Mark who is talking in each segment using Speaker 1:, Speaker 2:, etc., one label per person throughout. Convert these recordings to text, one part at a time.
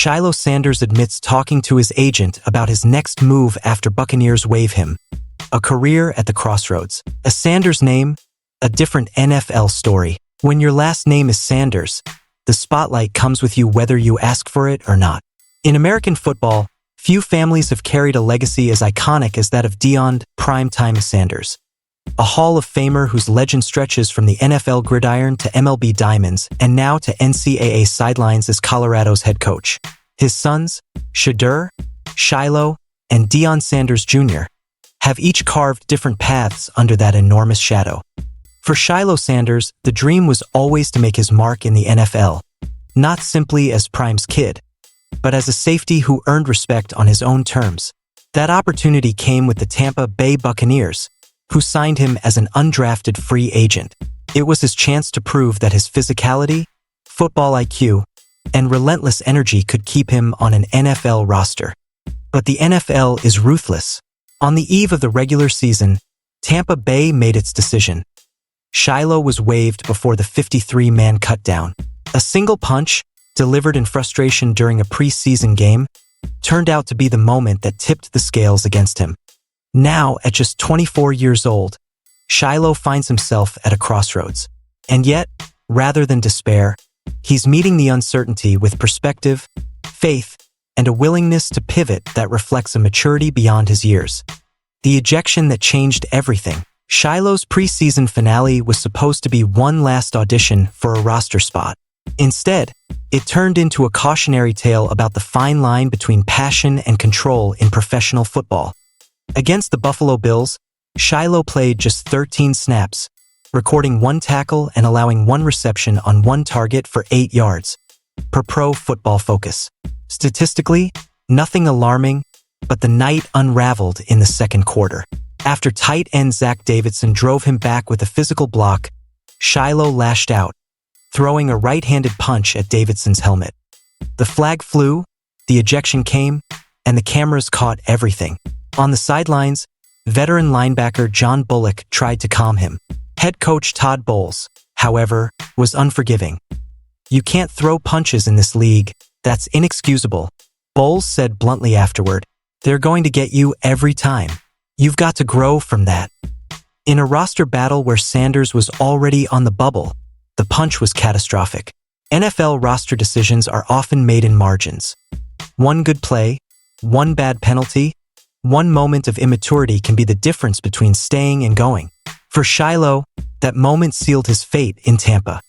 Speaker 1: Shilo Sanders admits talking to his agent about his next move after Buccaneers waive him. A career at the crossroads. A Sanders name, a different NFL story. When your last name is Sanders, the spotlight comes with you whether you ask for it or not. In American football, few families have carried a legacy as iconic as that of Deion "Primetime" Sanders. A Hall of Famer whose legend stretches from the NFL gridiron to MLB diamonds and now to NCAA sidelines as Colorado's head coach. His sons, Shilo, and Deion Sanders Jr., have each carved different paths under that enormous shadow. For Shilo Sanders, the dream was always to make his mark in the NFL, not simply as Prime's kid, but as a safety who earned respect on his own terms. That opportunity came with the Tampa Bay Buccaneers, who signed him as an undrafted free agent. It was his chance to prove that his physicality, football IQ, and relentless energy could keep him on an NFL roster. But the NFL is ruthless. On the eve of the regular season, Tampa Bay made its decision. Shilo was waived before the 53-man cutdown. A single punch, delivered in frustration during a preseason game, turned out to be the moment that tipped the scales against him. Now, at just 24 years old, Shilo finds himself at a crossroads. And yet, rather than despair, he's meeting the uncertainty with perspective, faith, and a willingness to pivot that reflects a maturity beyond his years. The ejection that changed everything. Shilo's preseason finale was supposed to be one last audition for a roster spot. Instead, it turned into a cautionary tale about the fine line between passion and control in professional football. Against the Buffalo Bills, Shilo played just 13 snaps, recording 1 tackle and allowing 1 reception on 1 target for 8 yards, per Pro Football Focus. Statistically, nothing alarming, but the night unraveled in the second quarter. After tight end Zach Davidson drove him back with a physical block, Shilo lashed out, throwing a right-handed punch at Davidson's helmet. The flag flew, the ejection came, and the cameras caught everything. On the sidelines, veteran linebacker John Bullock tried to calm him. Head coach Todd Bowles, however, was unforgiving. "You can't throw punches in this league. That's inexcusable," Bowles said bluntly afterward. "They're going to get you every time. You've got to grow from that." In a roster battle where Sanders was already on the bubble, the punch was catastrophic. NFL roster decisions are often made in margins. One good play, one bad penalty, one moment of immaturity can be the difference between staying and going. For Shilo, that moment sealed his fate in Tampa.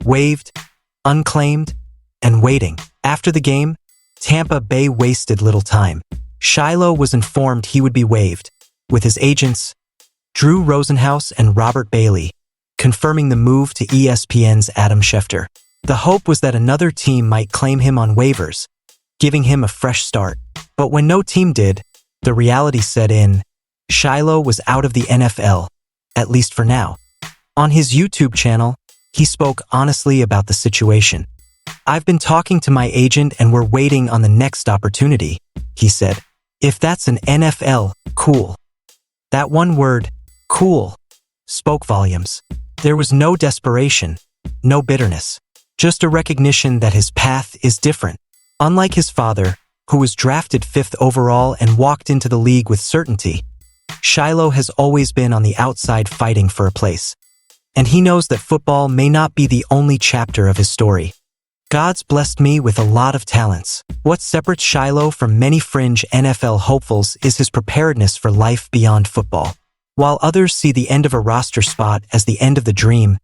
Speaker 1: Waived, unclaimed, and waiting. After the game, Tampa Bay wasted little time. Shilo was informed he would be waived, with his agents, Drew Rosenhaus and Robert Bailey, confirming the move to ESPN's Adam Schefter. The hope was that another team might claim him on waivers, giving him a fresh start. But when no team did, the reality set in. Shilo was out of the NFL, at least for now. On his YouTube channel, he spoke honestly about the situation. "I've been talking to my agent and we're waiting on the next opportunity," he said. If that's an NFL, cool. That one word, cool, spoke volumes. There was no desperation, no bitterness, just a recognition that his path is different. Unlike his father, who was drafted 5th overall and walked into the league with certainty, Shilo has always been on the outside fighting for a place. And he knows that football may not be the only chapter of his story. "God's blessed me with a lot of talents. What separates Shilo from many fringe NFL hopefuls is his preparedness for life beyond football. While others see the end of a roster spot as the end of the dream,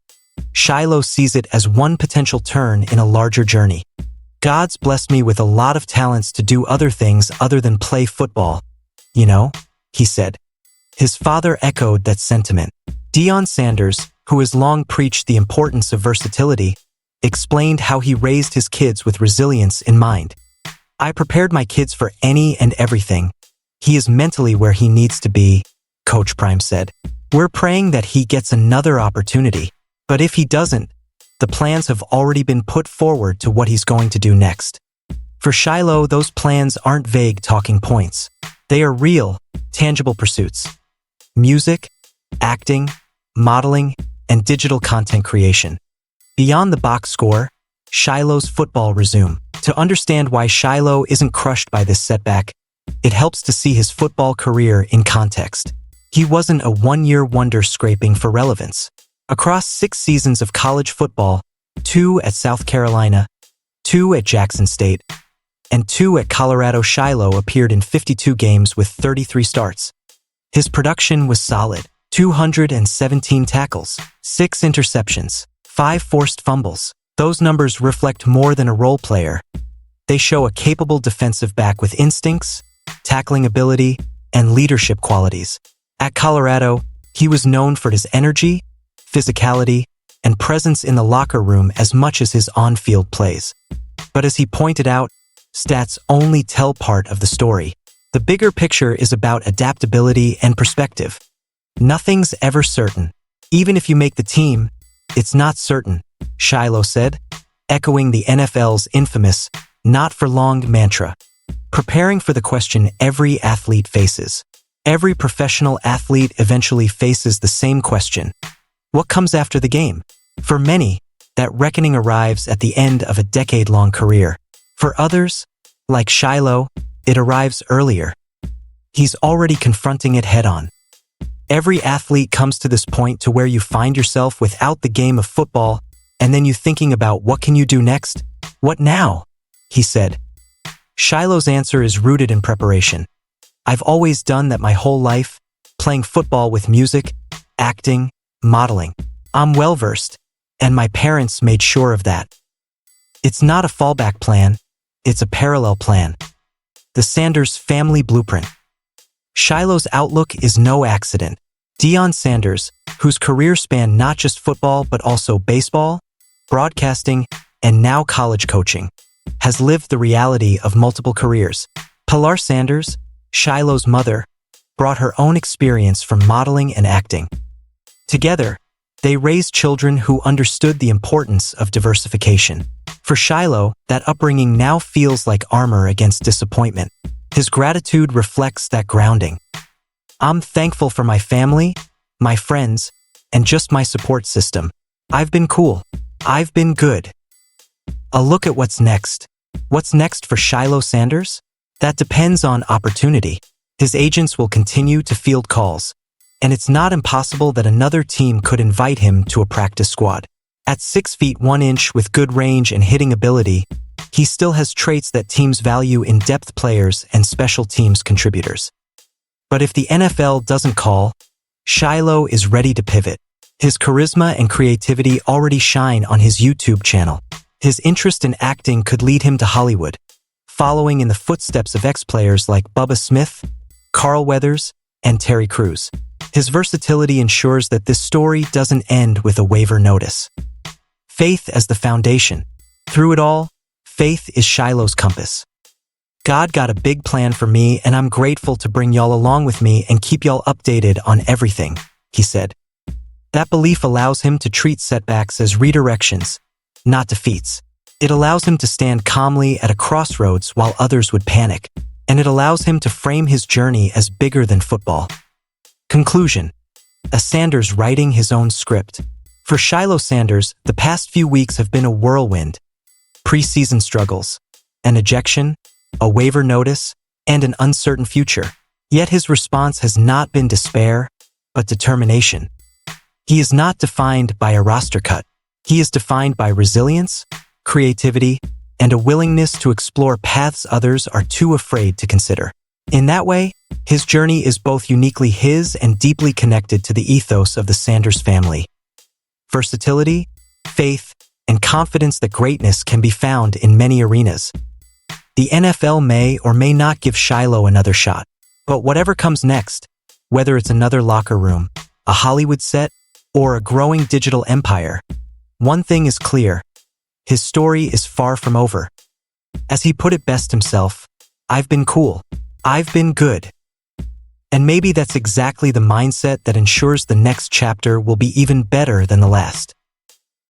Speaker 1: Shilo sees it as one potential turn in a larger journey. God's blessed me with a lot of talents to do other things other than play football, you know," he said. His father echoed that sentiment. Deion Sanders, who has long preached the importance of versatility, explained how he raised his kids with resilience in mind. "I prepared my kids for any and everything. He is mentally where he needs to be," Coach Prime said. "We're praying that he gets another opportunity. But if he doesn't, the plans have already been put forward to what he's going to do next." For Shilo, those plans aren't vague talking points. They are real, tangible pursuits. Music, acting, modeling, and digital content creation. Beyond the box score, Shilo's football resume. To understand why Shilo isn't crushed by this setback, it helps to see his football career in context. He wasn't a one-year wonder scraping for relevance. Across 6 seasons of college football, 2 at South Carolina, 2 at Jackson State, and 2 at Colorado, Shilo appeared in 52 games with 33 starts. His production was solid: 217 tackles, 6 interceptions, 5 forced fumbles. Those numbers reflect more than a role player. They show a capable defensive back with instincts, tackling ability, and leadership qualities. At Colorado, he was known for his energy, physicality, and presence in the locker room as much as his on-field plays. But as he pointed out, stats only tell part of the story. The bigger picture is about adaptability and perspective. Nothing's ever certain. Even if you make the team, it's not certain, Shilo said, echoing the NFL's infamous "not for long" mantra. Preparing for the question every athlete faces. Every professional athlete eventually faces the same question: what comes after the game? For many, that reckoning arrives at the end of a decade-long career. For others, like Shilo, it arrives earlier. He's already confronting it head-on. Every athlete comes to this point to where you find yourself without the game of football, and then you thinking about what can you do next? What now? He said. Shilo's answer is rooted in preparation. I've always done that my whole life, playing football with music, acting, modeling. I'm well-versed, and my parents made sure of that. It's not a fallback plan, it's a parallel plan. The Sanders family blueprint. Shilo's outlook is no accident. Deion Sanders, whose career spanned not just football but also baseball, broadcasting, and now college coaching, has lived the reality of multiple careers. Pilar Sanders, Shilo's mother, brought her own experience from modeling and acting. Together, they raised children who understood the importance of diversification. For Shilo, that upbringing now feels like armor against disappointment. His gratitude reflects that grounding. I'm thankful for my family, my friends, and just my support system. I've been cool. I've been good. A look at what's next. What's next for Shilo Sanders? That depends on opportunity. His agents will continue to field calls, and it's not impossible that another team could invite him to a practice squad. At 6 feet 1 inch with good range and hitting ability, he still has traits that teams value in depth players and special teams contributors. But if the NFL doesn't call, Shilo is ready to pivot. His charisma and creativity already shine on his YouTube channel. His interest in acting could lead him to Hollywood, following in the footsteps of ex-players like Bubba Smith, Carl Weathers, and Terry Crews. His versatility ensures that this story doesn't end with a waiver notice. Faith as the foundation. Through it all, faith is Shilo's compass. God got a big plan for me, and I'm grateful to bring y'all along with me and keep y'all updated on everything, he said. That belief allows him to treat setbacks as redirections, not defeats. It allows him to stand calmly at a crossroads while others would panic, and it allows him to frame his journey as bigger than football. Conclusion. A Sanders writing his own script. For Shilo Sanders, the past few weeks have been a whirlwind. Preseason struggles, an ejection, a waiver notice, and an uncertain future. Yet his response has not been despair, but determination. He is not defined by a roster cut. He is defined by resilience, creativity, and a willingness to explore paths others are too afraid to consider. In that way, his journey is both uniquely his and deeply connected to the ethos of the Sanders family. Versatility, faith, and confidence that greatness can be found in many arenas. The NFL may or may not give Shilo another shot, but whatever comes next, whether it's another locker room, a Hollywood set, or a growing digital empire, one thing is clear: his story is far from over. As he put it best himself, I've been cool. I've been good. And maybe that's exactly the mindset that ensures the next chapter will be even better than the last.